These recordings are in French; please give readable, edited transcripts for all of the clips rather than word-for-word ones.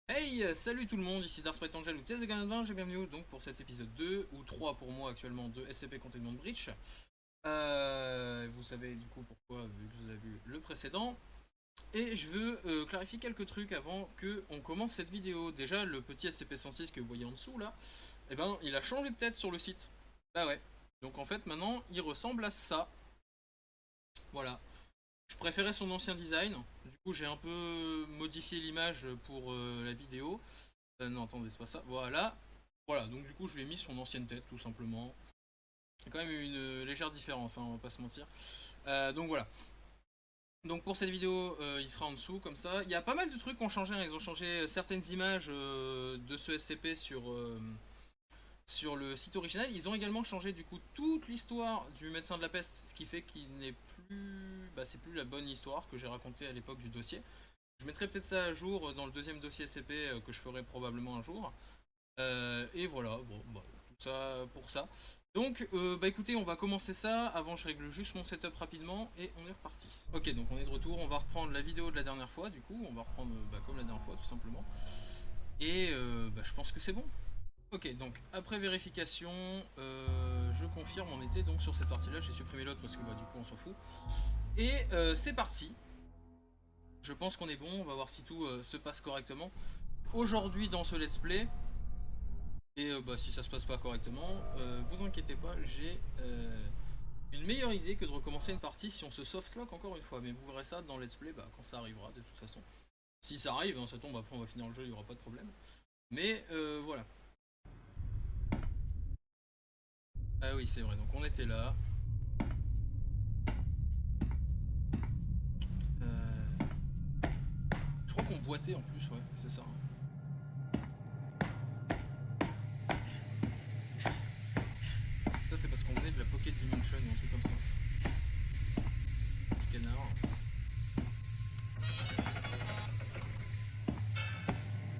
Hey, salut tout le monde, ici Dark Sprite Angel ou Test de Ganadin, et bienvenue donc pour cet épisode 2, ou 3 pour moi actuellement, de SCP Containment Breach. Vous savez du coup pourquoi, vu que vous avez vu le précédent. Et je veux clarifier quelques trucs avant que on commence cette vidéo. Déjà, le petit SCP-106 que vous voyez en dessous là, eh ben, il a changé de tête sur le site. Bah ouais. Donc en fait, maintenant, il ressemble à ça. Voilà. Je préférais son ancien design, du coup j'ai un peu modifié l'image pour la vidéo. Non, attendez, c'est pas ça. Voilà. Voilà, donc du coup, je lui ai mis son ancienne tête, tout simplement. Il y a quand même une légère différence, hein, on va pas se mentir. Donc voilà. Donc pour cette vidéo, il sera en dessous, comme ça. Il y a pas mal de trucs qui ont changé, hein. Ils ont changé certaines images de ce SCP sur le site original. Ils ont également changé du coup toute l'histoire du médecin de la peste, ce qui fait qu'il n'est plus... Bah, c'est plus la bonne histoire que j'ai racontée à l'époque du dossier. Je mettrai peut-être ça à jour dans le deuxième dossier SCP que je ferai probablement un jour. Et voilà, bon, bah, tout ça pour ça. Donc, bah écoutez, on va commencer ça. Avant, je règle juste mon setup rapidement et on est reparti. Ok, donc on est de retour. On va reprendre la vidéo de la dernière fois, du coup. On va reprendre bah, comme la dernière fois, tout simplement. Et bah, je pense que c'est bon. Ok, donc après vérification, je confirme, on était donc sur cette partie-là. J'ai supprimé l'autre parce que bah, du coup, on s'en fout. Et c'est parti. Je pense qu'on est bon. On va voir si tout se passe correctement. Aujourd'hui, dans ce let's play, et bah, si ça se passe pas correctement, vous inquiétez pas, j'ai une meilleure idée que de recommencer une partie si on se softlock encore une fois. Mais vous verrez ça dans Let's Play bah, quand ça arrivera de toute façon. Si ça arrive, hein, ça tombe, après on va finir le jeu, il n'y aura pas de problème. Mais voilà. Ah oui, c'est vrai, donc on était là. Je crois qu'on boitait en plus, ouais, c'est ça. Ça c'est parce qu'on venait de la Pocket Dimension ou un truc comme ça. Petit canard.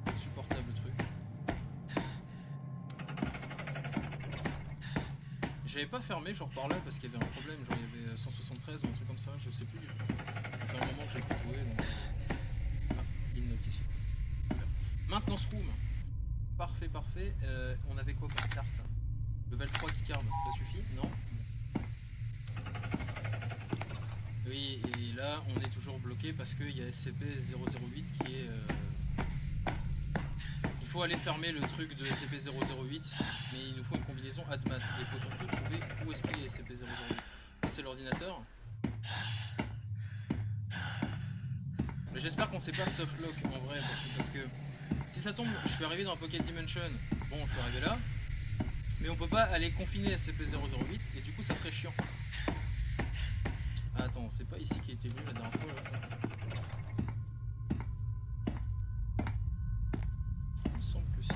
Insupportable truc. J'avais pas fermé genre par là parce qu'il y avait un problème, genre il y avait 173 ou un truc comme ça, je sais plus du tout. Ça fait un moment que j'ai plus joué donc... Ah, il notifie. Maintenance room. Parfait, parfait. On avait quoi comme carte? Level 3 qui card, ça suffit? Non? Oui, et là on est toujours bloqué parce qu'il y a SCP-008 qui est... Il faut aller fermer le truc de SCP-008, mais il nous faut une combinaison ADMAT. Et il faut surtout trouver où est-ce qu'il est SCP-008. Ça c'est l'ordinateur. Mais j'espère qu'on sait pas softlock en vrai, parce que si ça tombe, je suis arrivé dans Pocket Dimension, bon je suis arrivé là, mais on peut pas aller confiner SCP-008 et du coup ça serait chiant. Ah, attends, c'est pas ici qui a été vu la dernière fois là. Il me semble que si.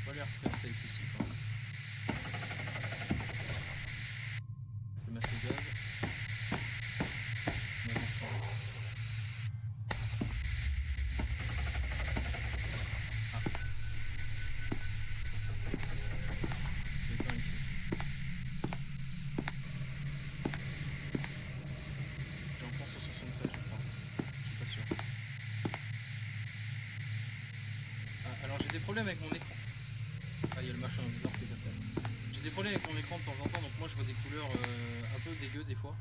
Pas l'air très safe ici quand même. Le masque de gaz. On avance sans risque. Ah. Je l'éteins ici. J'entends 173 je crois. Je suis pas sûr. Ah, alors j'ai des problèmes avec mon écran. Ah, il y a le machin bizarre qui est passé. J'ai des problèmes avec mon écran de temps en temps, donc moi je vois des couleurs un peu dégueu des fois.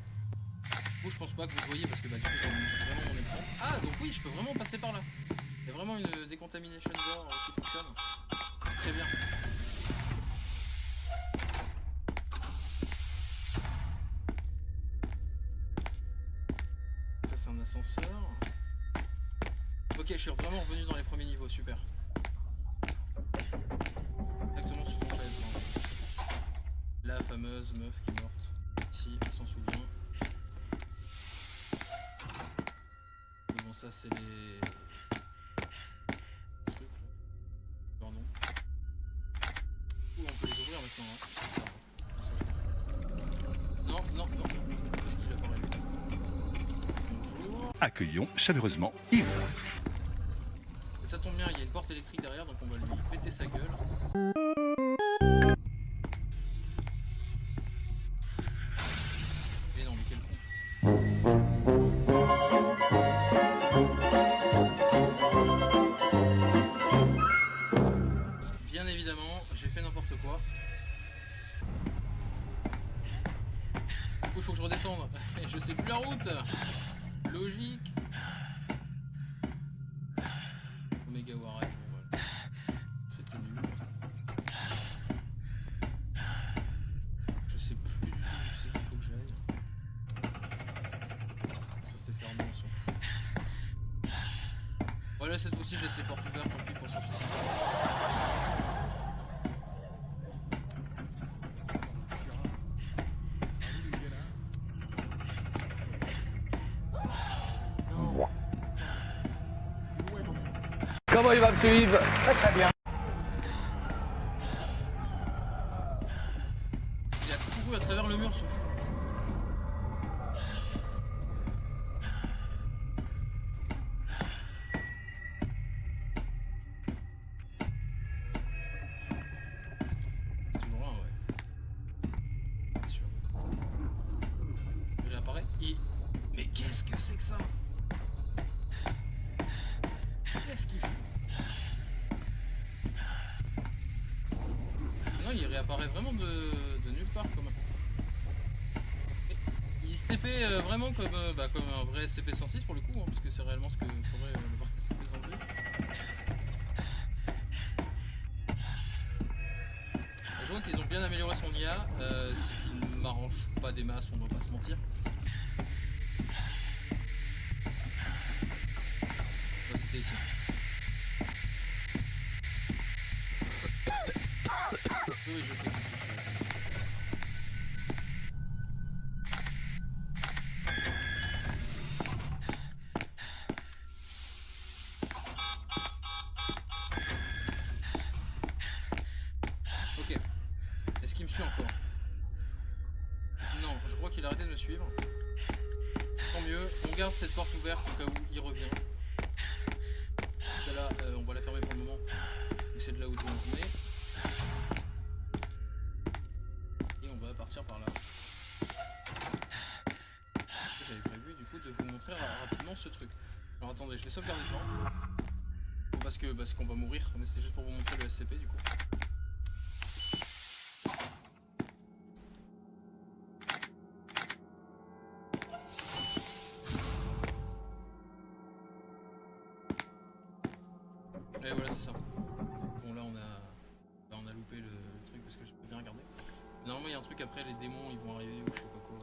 Du coup je pense pas que vous voyez parce que bah du coup c'est vraiment mon écran. Ah, donc oui, je peux vraiment passer par là. Il y a vraiment une décontamination door qui fonctionne. Très bien. Ça c'est un ascenseur. Ok, je suis vraiment revenu dans les premiers niveaux, super. Exactement ce dont j'avais besoin. La fameuse meuf qui est morte. Ici, on s'en souvient. Mais bon, ça c'est les trucs là. Leur nom. Ouh, on peut les ouvrir maintenant, hein. C'est ça. Non, non, non, non. Où est-ce qu'il apparaît? Bonjour. Accueillons chaleureusement Yves. Et ça tombe bien, il y a une porte électrique derrière, donc on va lui péter sa gueule. Bien évidemment, j'ai fait n'importe quoi. Il faut que je redescende. Je sais plus la route. Logique. Omega Warhead, bon, voilà. C'était nul. Je sais plus du tout où c'est qu'il faut que j'aille. Ça c'était fermé, on s'en fout. Voilà, cette fois-ci je laisse les portes ouvertes, tant pis pour 160. Comment il va me suivre? Très très bien. Il a couru à travers le mur, ce fou. Toujours là, ouais. Bien sûr. Il apparaît. Mais qu'est-ce que c'est que ça? Qu'est-ce qu'il fout? Non, il réapparaît vraiment de nulle part comme. Il se TP vraiment comme un vrai SCP-106 pour le coup, hein, parce que c'est réellement ce que ferait le vrai SCP-106. Je vois qu'ils ont bien amélioré son IA, ce qui ne m'arrange pas des masses, on doit pas se mentir. Ouais, c'était ici. Oui, je sais. Ok. Est-ce qu'il me suit encore? Non, je crois qu'il a arrêté de me suivre. Tant mieux, on garde cette porte ouverte au cas où il revient. Celle-là, on va la fermer pour le moment, vu c'est de là où tout le monde venait. Et on va partir par là. J'avais prévu du coup de vous montrer rapidement ce truc. Alors attendez, je vais sauvegarder devant. Bon, parce qu'on va mourir, mais c'était juste pour vous montrer le SCP du coup. Et voilà, c'est ça. Bon là on a loupé le truc parce que j'ai pas bien regardé. Normalement il y a un truc après, les démons ils vont arriver ou je sais pas quoi.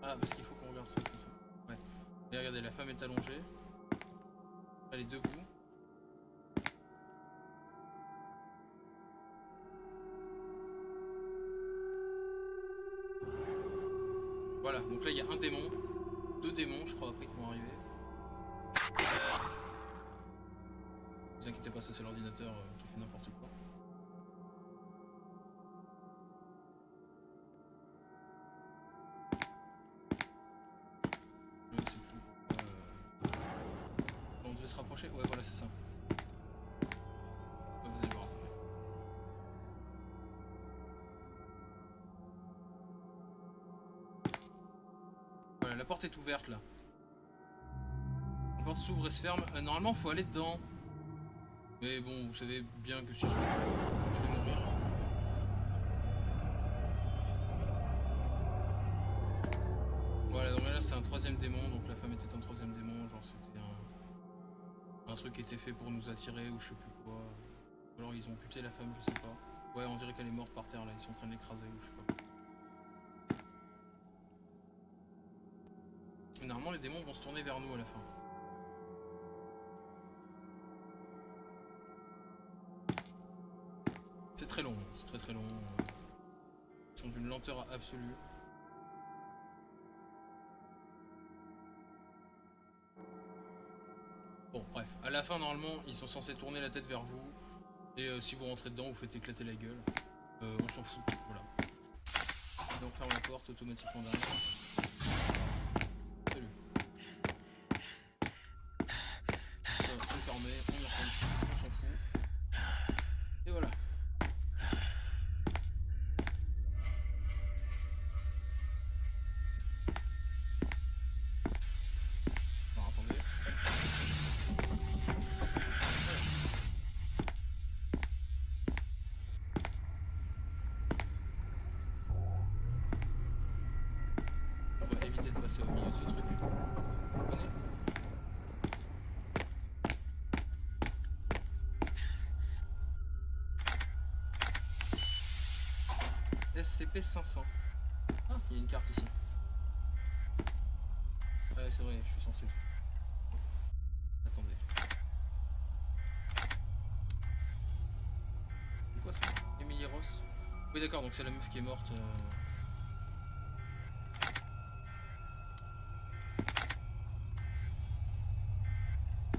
Ah, parce qu'il faut qu'on regarde ça comme ça. Ouais. Et regardez, la femme est allongée. Elle est debout. Voilà, donc là il y a un démon. Deux démons je crois après qui vont arriver. Ne vous inquiétez pas, ça c'est l'ordinateur qui fait n'importe quoi. Je sais plus pourquoi. On devait se rapprocher. Ouais, voilà, c'est ça. Ouais, vous allez voir. Attendez. Voilà, la porte est ouverte là. La porte s'ouvre et se ferme. Normalement, faut aller dedans. Mais bon, vous savez bien que si je vais dedans, je vais mourir. Voilà, donc là c'est un troisième démon, donc la femme était un troisième démon, genre c'était un truc qui était fait pour nous attirer ou je sais plus quoi. Ou alors ils ont buté la femme, je sais pas. Ouais, on dirait qu'elle est morte par terre là, ils sont en train de l'écraser ou je sais pas. Et normalement les démons vont se tourner vers nous à la fin. C'est très long, c'est très long. Ils sont d'une lenteur absolue. Bon, bref, à la fin, normalement, ils sont censés tourner la tête vers vous. Et si vous rentrez dedans, vous faites éclater la gueule. On s'en fout, voilà. Et on ferme la porte automatiquement derrière. Salut. Ça, c'est fermé, on y retourne, on s'en fout. Et voilà. passer au milieu de ce truc. Vous connaissez ? SCP-500. Ah, il y a une carte ici. Ouais, c'est vrai, je suis censé... Attendez. C'est quoi ça? Emily Ross? Oui d'accord, donc c'est la meuf qui est morte.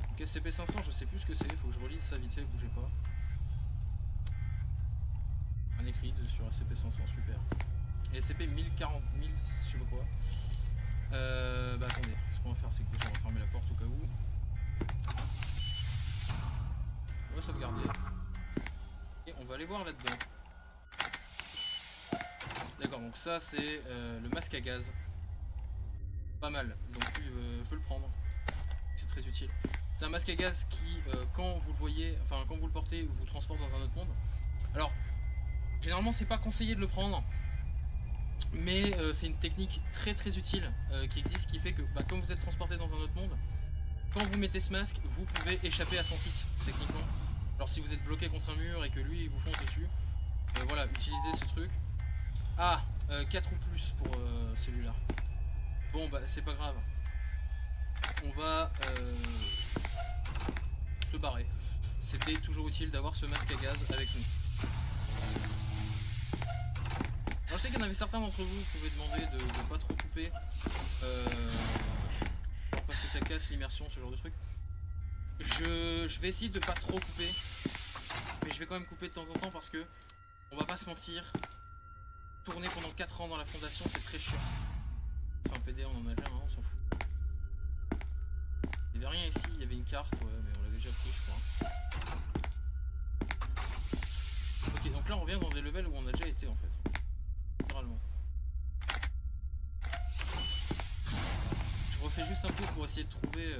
Donc SCP-500, je sais plus ce que c'est, faut que je relise ça vite fait, bougez pas. Un écrit sur SCP-500, super. Et SCP-1040, 1000, je sais pas quoi. Bah attendez, ce qu'on va faire c'est que déjà on va fermer la porte au cas où. On va sauvegarder. Et on va aller voir là-dedans. D'accord, donc ça c'est le masque à gaz. Pas mal, donc lui je veux le prendre. C'est très utile. C'est un masque à gaz qui, quand vous le voyez, enfin quand vous le portez, vous transporte dans un autre monde. Alors, généralement c'est pas conseillé de le prendre. Mais c'est une technique très très utile qui existe, qui fait que bah, comme vous êtes transporté dans un autre monde, quand vous mettez ce masque, vous pouvez échapper à 106 techniquement. Alors si vous êtes bloqué contre un mur et que lui il vous fonce dessus, voilà, utilisez ce truc. Ah, 4 ou plus pour celui-là. Bon bah c'est pas grave. On va se barrer. C'était toujours utile d'avoir ce masque à gaz avec nous. Alors je sais qu'il y en avait certains d'entre vous qui pouvaient demander de ne pas trop couper parce que ça casse l'immersion, ce genre de truc. Je vais essayer de pas trop couper, mais je vais quand même couper de temps en temps parce que on va pas se mentir, tourner pendant 4 ans dans la fondation c'est très chiant. C'est un PD, on en a déjà un, on s'en fout. Il n'y avait rien ici, il y avait une carte, ouais, mais on l'avait déjà pris je crois. Ok, donc là on revient dans des levels où on a déjà été en fait. Littéralement. Je refais juste un tour pour essayer de trouver.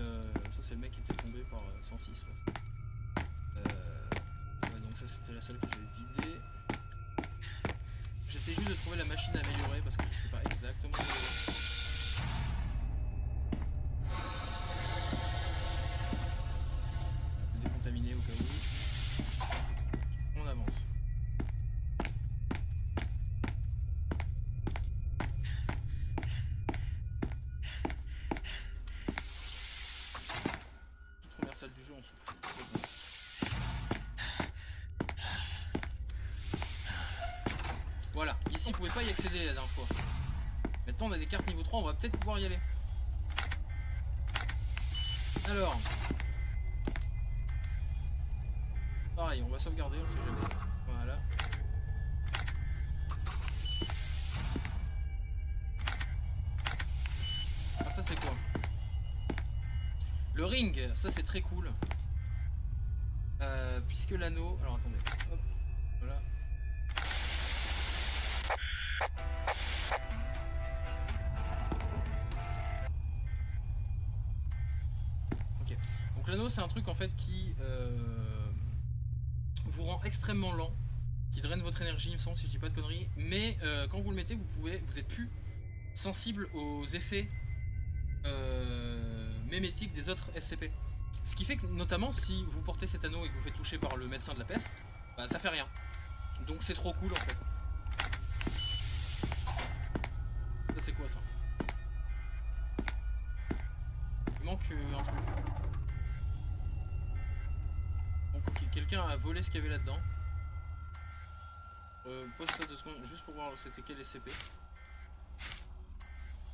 Ça, c'est le mec qui était tombé par 106. Ouais, donc, ça, c'était la salle que j'avais vidée. J'essaie juste de trouver la machine à améliorer parce que je sais pas exactement où elle est. Décontaminé au cas où. On avance. Salle du jeu, on s'en fout. Voilà, ici on pouvait pas y accéder la dernière fois. Maintenant on a des cartes niveau 3, on va peut-être pouvoir y aller. Alors. Pareil, on va sauvegarder, on sait jamais. Voilà. Ah ça c'est quoi? Le ring, ça c'est très cool. Puisque l'anneau... Alors attendez, hop, voilà. Ok, donc l'anneau c'est un truc en fait qui vous rend extrêmement lent, qui draine votre énergie il me semble si je dis pas de conneries, mais quand vous le mettez vous êtes plus sensible aux effets mémétiques des autres SCP. Ce qui fait que notamment si vous portez cet anneau et que vous faites toucher par le médecin de la peste, bah ça fait rien. Donc c'est trop cool en fait. Ça c'est quoi ça? Il manque un truc. Donc ok, quelqu'un a volé ce qu'il y avait là-dedans. Pose ça 2 secondes juste pour voir c'était quel SCP.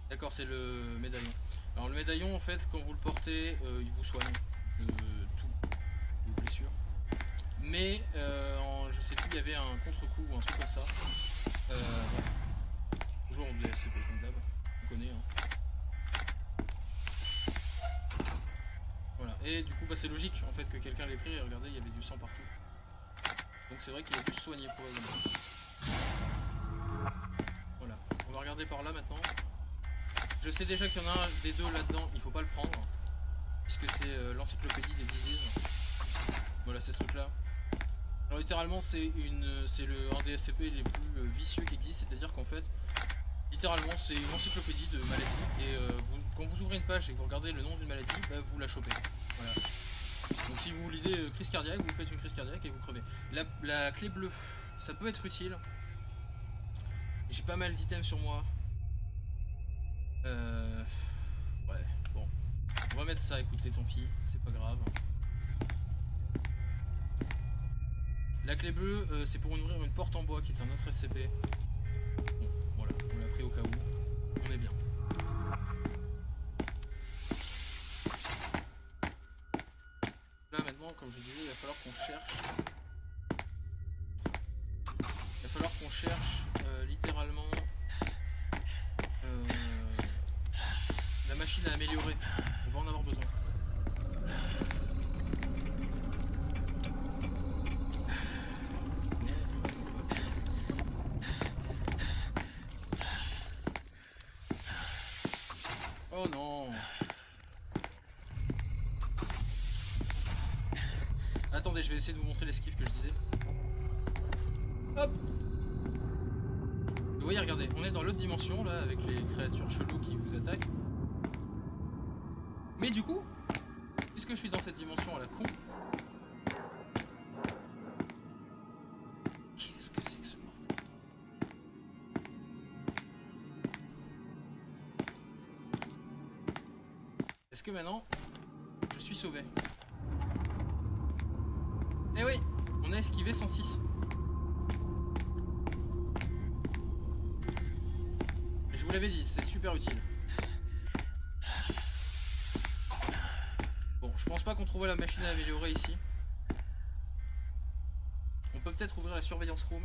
D'accord, c'est le médaillon. Alors le médaillon en fait quand vous le portez il vous soigne de tout, vos blessures. Mais je sais plus, il y avait un contre-coup ou un truc comme ça. Bref. Toujours des SCP comme d'hab, on connaît hein. Voilà, et du coup bah, c'est logique en fait que quelqu'un l'ait pris et regardez il y avait du sang partout. Donc c'est vrai qu'il a dû se soigner probablement. Voilà, on va regarder par là maintenant. Je sais déjà qu'il y en a un des deux là-dedans, il faut pas le prendre. Puisque c'est l'encyclopédie des diseases. Voilà, c'est ce truc là. Alors littéralement c'est un des SCP les plus vicieux qui existent, c'est-à-dire qu'en fait, littéralement, c'est une encyclopédie de maladies et quand vous ouvrez une page et que vous regardez le nom d'une maladie, bah, vous la chopez. Voilà. Donc si vous lisez crise cardiaque, vous faites une crise cardiaque et vous crevez. La clé bleue, ça peut être utile. J'ai pas mal d'items sur moi. Ouais, bon. On va mettre ça, écoutez, tant pis, c'est pas grave. La clé bleue, c'est pour ouvrir une porte en bois qui est un autre SCP. Bon, voilà, on l'a pris au cas où. On est bien. Là maintenant, comme je disais, il va falloir qu'on cherche. Il va falloir qu'on cherche littéralement la machine à améliorer. On va en avoir besoin. Oh non. Attendez, je vais essayer de vous montrer l'esquive que je disais. Hop. Vous voyez, regardez, on est dans l'autre dimension là avec les créatures cheloues qui vous attaquent. Mais du coup, puisque je suis dans cette dimension à la con, qu'est-ce que c'est que ce bordel? Est-ce que maintenant je suis sauvé? Eh oui, on a esquivé 106. Je vous l'avais dit, c'est super utile. Bon, je pense pas qu'on trouve la machine à améliorer ici. On peut peut-être ouvrir la surveillance room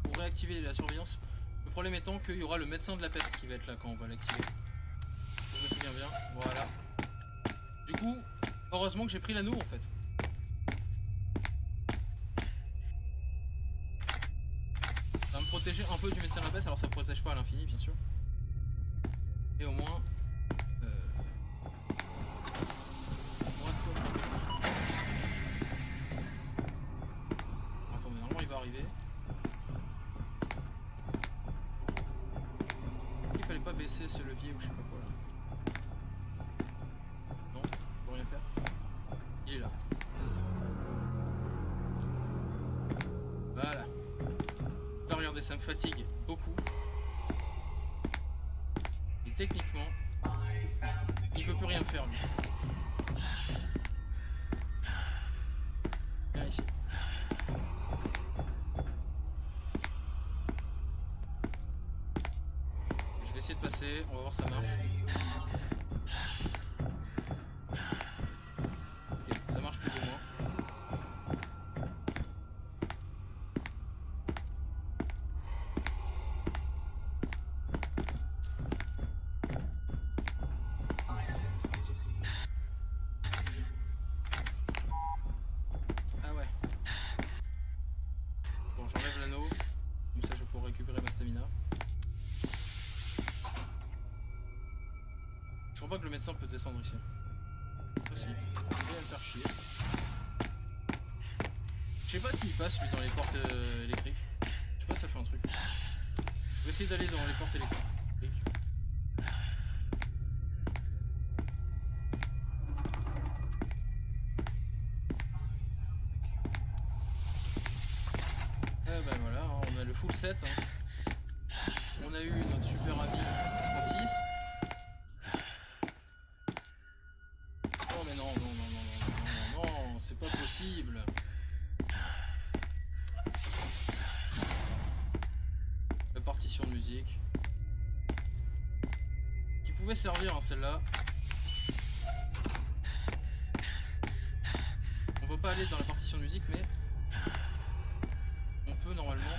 pour réactiver la surveillance. Le problème étant qu'il y aura le médecin de la peste qui va être là quand on va l'activer. Je me souviens bien, voilà. Du coup, heureusement que j'ai pris l'anneau en fait. Ça va me protéger un peu du médecin de la peste, alors ça ne protège pas à l'infini bien sûr. Et au moins... Attendez, normalement il va arriver. Il fallait pas baisser ce levier ou je sais pas quoi là. Non, je peux rien faire. Il est là. Voilà. Là regardez, ça me fatigue beaucoup. Et techniquement, il peut plus rien faire lui. Viens ici. Je vais essayer de passer, on va voir si ça marche. Ok, ça marche plus ou moins. Ah ouais. Bon, j'enlève l'anneau, comme ça je vais pouvoir récupérer ma stamina. Je crois pas que le médecin peut descendre ici. Aussi, il va me faire chier. Je sais pas s'il passe lui dans les portes électriques. Je sais pas si ça fait un truc. Je vais essayer d'aller dans les portes électriques. Ben voilà, hein, on a le full set. Hein. On a eu notre super ami Francis. Oh mais non, non, non, non, non, non, non, c'est pas possible. La partition de musique. Qui pouvait servir, hein, celle-là. On va pas aller dans la partition de musique, mais... on peut normalement...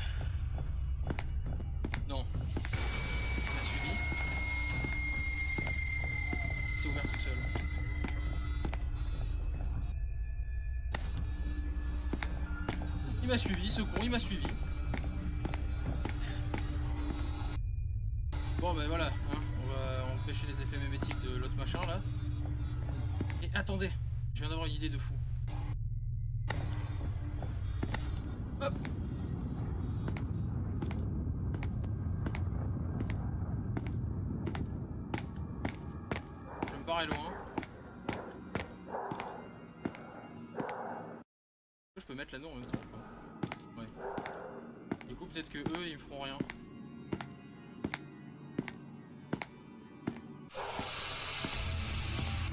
Non. On a suivi. C'est ouvert toute seule. Il m'a suivi, ce con, il m'a suivi. Bon ben voilà, hein, on va empêcher les effets mémétiques de l'autre machin là. Et attendez, je viens d'avoir une idée de fou. Hop. paraît loin. Je peux mettre l'anneau en même temps. Ouais. Du coup peut-être que eux ils me feront rien.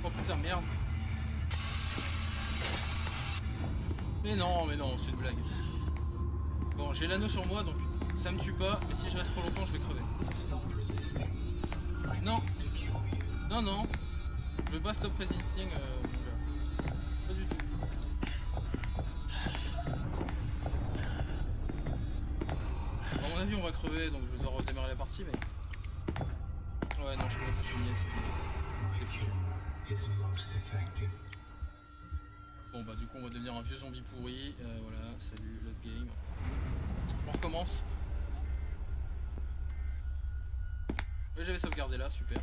Oh putain merde. Mais non, c'est une blague. Bon, j'ai l'anneau sur moi donc ça me tue pas, mais si je reste trop longtemps je vais crever. Non. Non. Je veux pas stop resisting mon gars. Pas du tout. À mon avis on va crever donc je vais devoir redémarrer la partie mais... Ouais non je commence à saigner, c'est foutu. Bon bah du coup on va devenir un vieux zombie pourri, voilà, salut, l'autre game. On recommence. Ouais, j'avais sauvegardé là, super.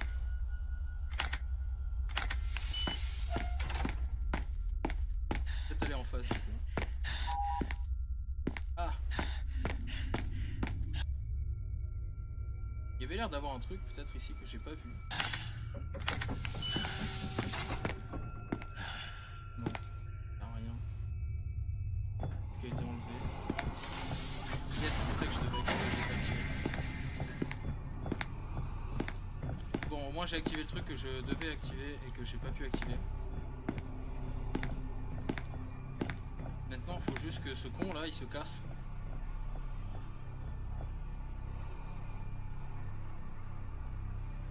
Peut-être aller en face du coup. Ah. Il y avait l'air d'avoir un truc peut-être ici que j'ai pas vu. Non, y'a rien. Qui a été enlevé. Yes, c'est ça que je devais activer. Bon, au moins j'ai activé le truc que je devais activer et que j'ai pas pu activer. Maintenant, il faut juste que ce con là, il se casse.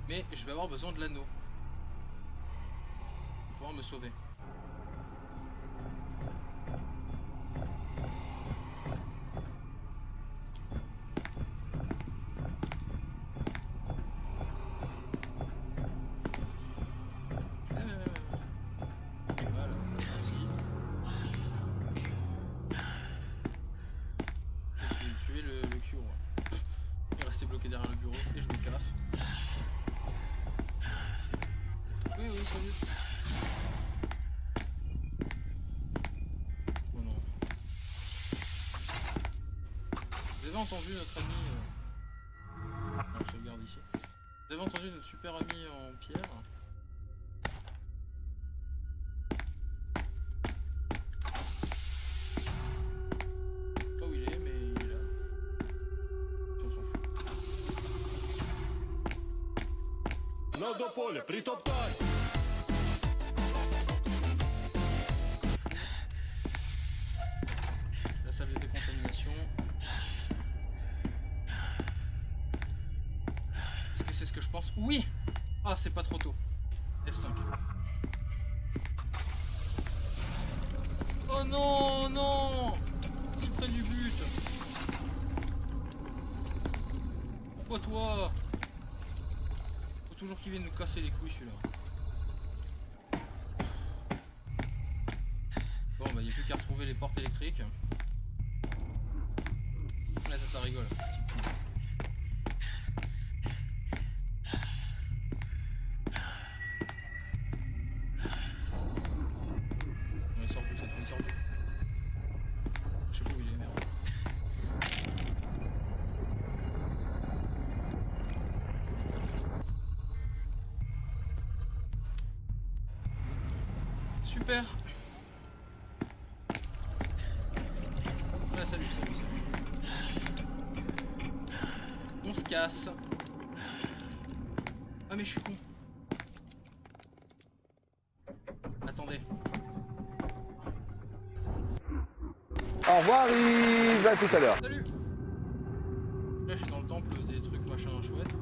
Mais je vais avoir besoin de l'anneau pour pouvoir me sauver. Voilà, merci. Je vais tuer le cure. Il est resté bloqué derrière le bureau et je me casse. Oui, salut. Oh non. Vous avez entendu notre ami... Non, je le garde ici. Vous avez entendu notre super ami en pierre? Pas où il est, mais il est là. Puis on s'en fout. Надо поле, притоптай! La salle de décontamination. Est-ce que c'est ce que je pense? Oui! Ah, c'est pas trop tôt. F5. Oh non, non! C'est près du but. Pourquoi toi? Faut toujours qu'il vienne nous casser les couilles celui-là. Bon bah il n'y a plus qu'à retrouver les portes électriques. Là ça rigole. Il sort d'où cette fois? Il sort d'où? Je sais pas où il est, merde. Super. Voilà, salut. On se casse. Ah mais je suis con. Attendez. Au revoir Yves, à tout à l'heure. Salut. Là je suis dans le temple des trucs machin chouette.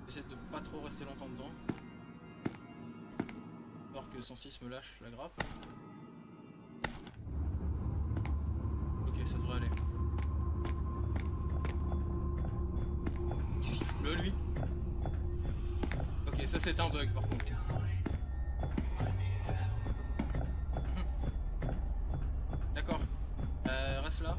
J'essaie de pas trop rester longtemps dedans. Alors que 106 me lâche la grappe. Ok, ça devrait aller. Qu'est-ce qu'il fout là lui? Ok, ça c'est un bug par contre. D'accord. Reste là.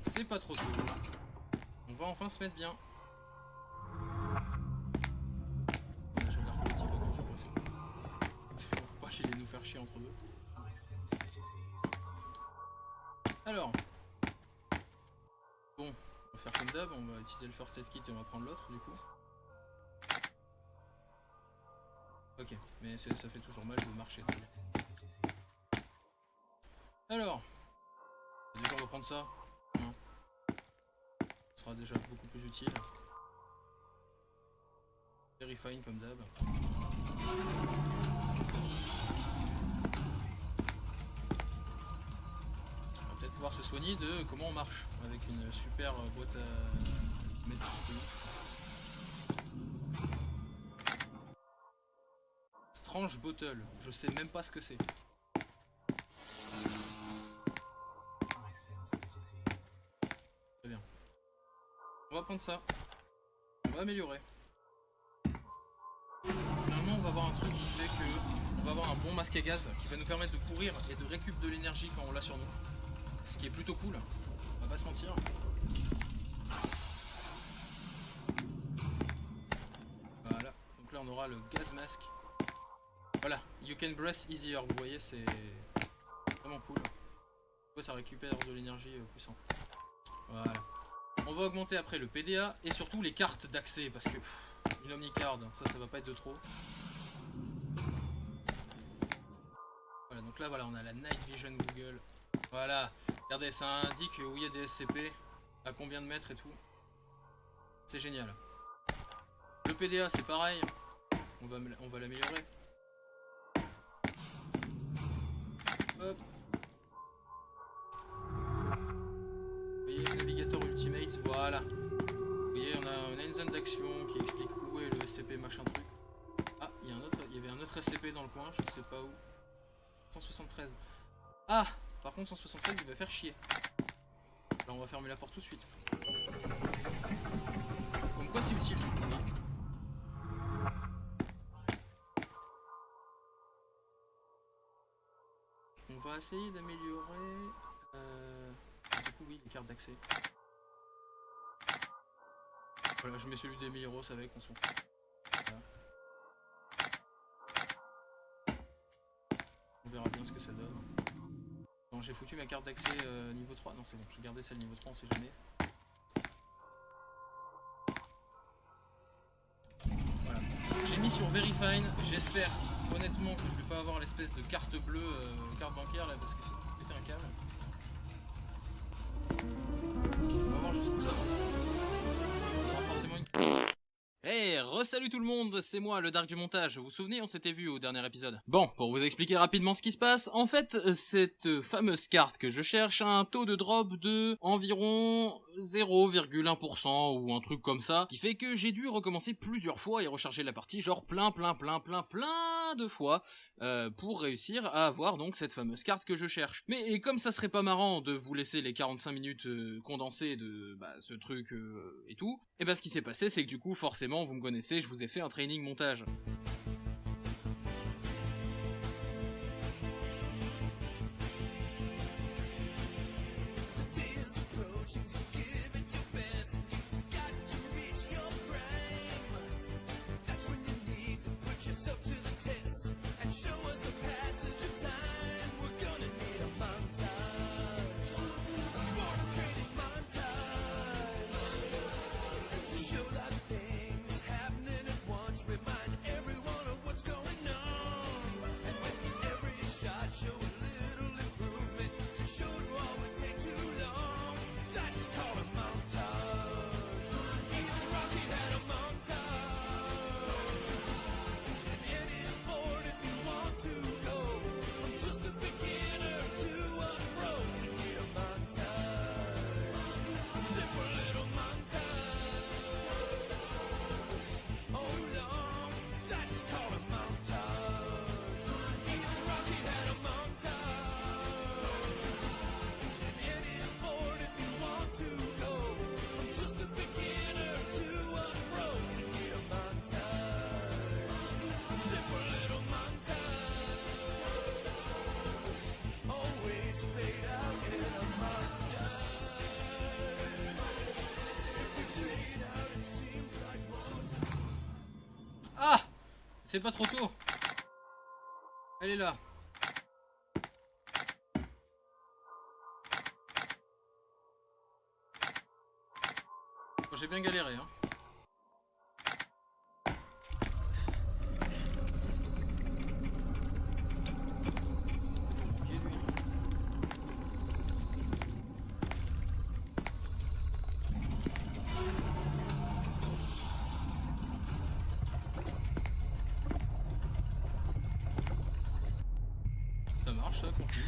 C'est pas trop tôt. On va enfin se mettre bien. Là, je regarde le petit bug toujours aussi. il est nous faire chier entre deux. Alors, bon, on va faire comme d'hab, on va utiliser le first aid kit et on va prendre l'autre du coup. Ok, mais ça fait toujours mal de marcher. Alors, déjà on va prendre ça. Hein. Ce sera déjà beaucoup plus utile. Very fine comme d'hab. Pouvoir se soigner de comment on marche avec une super boîte à mettre tout. Strange Bottle, je sais même pas ce que c'est. Très bien. On va prendre ça. On va améliorer. Finalement on va avoir un truc qui fait que on va avoir un bon masque à gaz qui va nous permettre de courir et de récup de l'énergie quand on l'a sur nous. Ce qui est plutôt cool, on va pas se mentir. Voilà, donc là on aura le gaz mask. Voilà, you can breathe easier, vous voyez, c'est vraiment cool. Ça récupère de l'énergie puissante. Voilà. On va augmenter après le PDA et surtout les cartes d'accès parce que une Omnicard, ça va pas être de trop. Voilà, donc là voilà, on a la Night Vision Google. Voilà, regardez, ça indique où il y a des SCP, à combien de mètres et tout. C'est génial. Le PDA c'est pareil, on va l'améliorer. Hop. Vous voyez, le navigateur ultimate, voilà. Vous voyez, on a une zone d'action qui explique où est le SCP machin truc. Ah, il y avait un autre SCP dans le coin, je sais pas où. 173. Ah! Par contre 173 il va faire chier. Là on va fermer la porte tout de suite. Comme quoi c'est utile. On va essayer d'améliorer du coup oui les cartes d'accès. Voilà, je mets celui des 1000 euros avec, on s'en fout. Voilà. On verra bien ce que ça donne. Bon, j'ai foutu ma carte d'accès niveau 3. Non, c'est bon, j'ai gardé celle niveau 3, on sait jamais. Voilà. J'ai mis sur Very Fine. J'espère honnêtement que je vais pas avoir l'espèce de carte bleue, carte bancaire là, parce que c'est pété un câble. On va voir jusqu'où ça va. On aura forcément une. Hey, re-salut tout le monde, c'est moi, le Dark du montage. Vous vous souvenez, on s'était vu au dernier épisode. Bon, pour vous expliquer rapidement ce qui se passe, en fait, cette fameuse carte que je cherche a un taux de drop de environ 0,1% ou un truc comme ça, qui fait que j'ai dû recommencer plusieurs fois et recharger la partie genre plein de fois pour réussir à avoir donc cette fameuse carte que je cherche. Mais et comme ça serait pas marrant de vous laisser les 45 minutes condensées de ce truc et tout, et ce qui s'est passé c'est que du coup forcément vous me connaissez, je vous ai fait un training montage. C'est pas trop tôt. Elle est là. Bon, j'ai bien galéré, hein. Ça marche, ça conclut.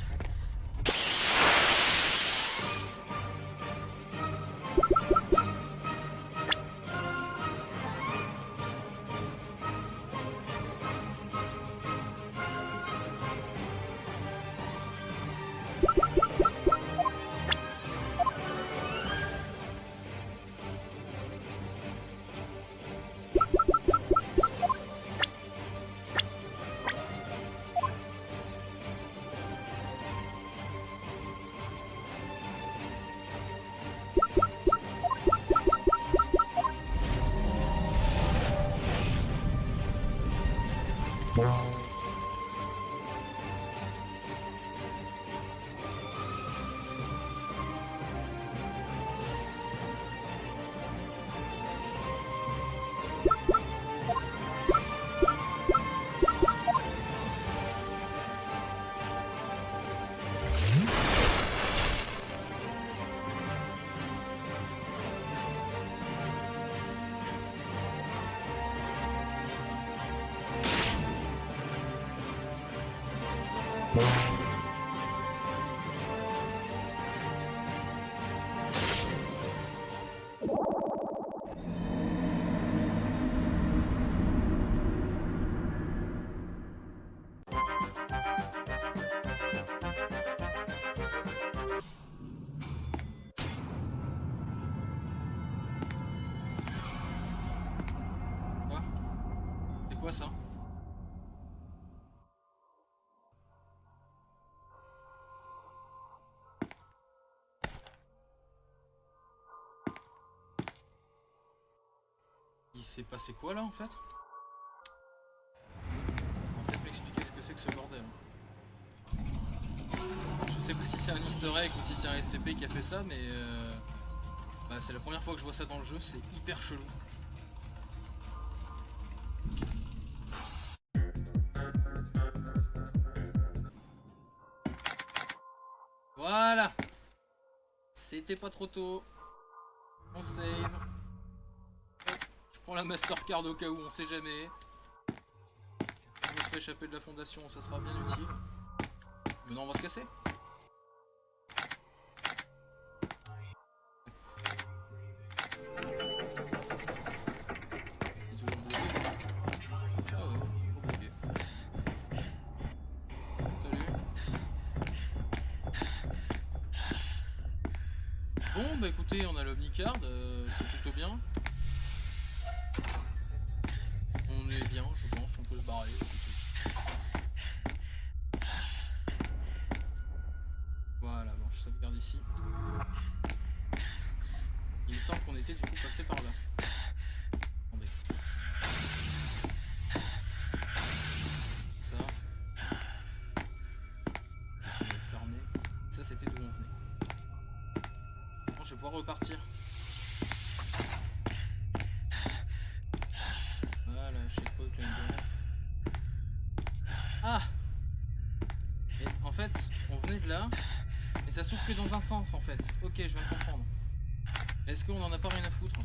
Quoi? C'est quoi ça? Il s'est passé quoi là en fait? On va peut-être m'expliquer ce que c'est que ce bordel. Je sais pas si c'est un easter egg ou si c'est un SCP qui a fait ça, mais bah, c'est la première fois que je vois ça dans le jeu, c'est hyper chelou. Voilà! C'était pas trop tôt. On save. Hop, je prends la Mastercard au cas où, on sait jamais. On se fait échapper de la fondation, ça sera bien utile. Maintenant on va se casser. Ah ouais, ok. Salut. Bon bah écoutez, on a l'Omnicard, c'est plutôt bien. On est bien, je pense, on peut se barrer. Voilà, bon, je sauvegarde ici. Il me semble qu'on était du coup passé par là. Attendez. Ça. On va fermer. Ça c'était d'où on venait. Bon, je vais pouvoir repartir. Voilà, checkpoint là-dedans. Ah! Et en fait, on venait de là, mais ça s'ouvre que dans un sens en fait. Ok, je viens de comprendre. Est-ce qu'on en a pas rien à foutre?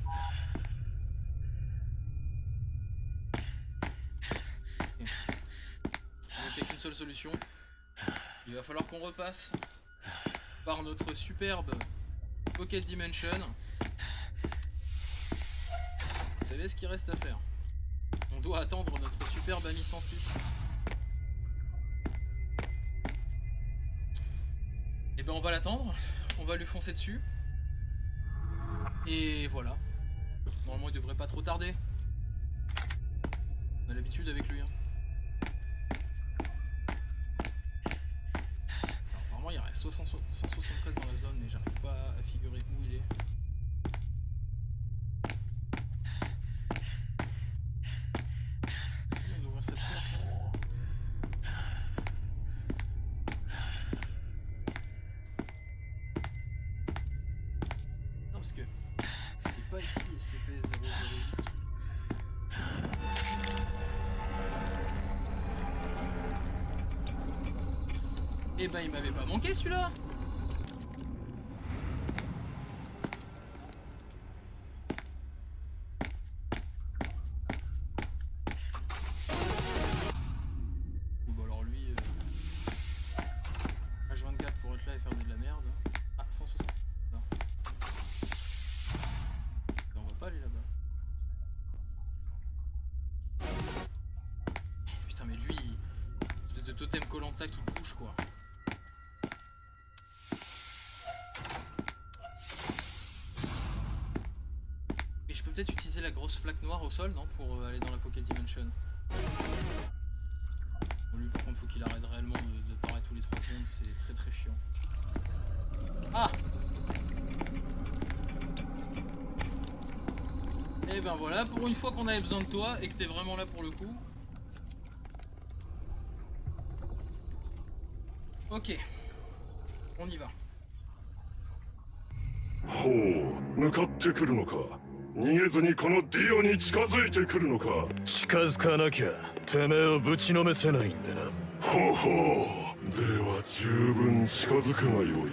Okay. Donc il n'y a qu'une seule solution. Il va falloir qu'on repasse par notre superbe Pocket Dimension. Vous savez ce qu'il reste à faire? On doit attendre notre superbe ami 106. Et ben on va l'attendre, on va lui foncer dessus. Et voilà. Normalement il devrait pas trop tarder. On a l'habitude avec lui. Hein. Alors, normalement il reste 173 dans la zone, mais j'arrive pas à figurer où il est. On va ouvrir cette porte là. Eh ben il m'avait pas manqué celui-là. Bon alors lui H24 pour être là et faire de la merde. Ah 160. Non. On va pas aller là-bas. Putain mais lui, espèce de totem Koh-Lanta qui bouge quoi. Et je peux peut-être utiliser la grosse flaque noire au sol, non, pour aller dans la Pocket Dimension. Bon, lui par contre faut qu'il arrête réellement de paraître tous les 3 secondes, c'est très très chiant. Ah! Et ben voilà, pour une fois qu'on avait besoin de toi et que t'es vraiment là pour le coup. Ok, on y va. ほう、向かってくるのか。逃げずにこのディオに近づいてくるのか。近づかなきゃてめえをぶちのめせないんでな。ほうほう、では十分近づくがよい。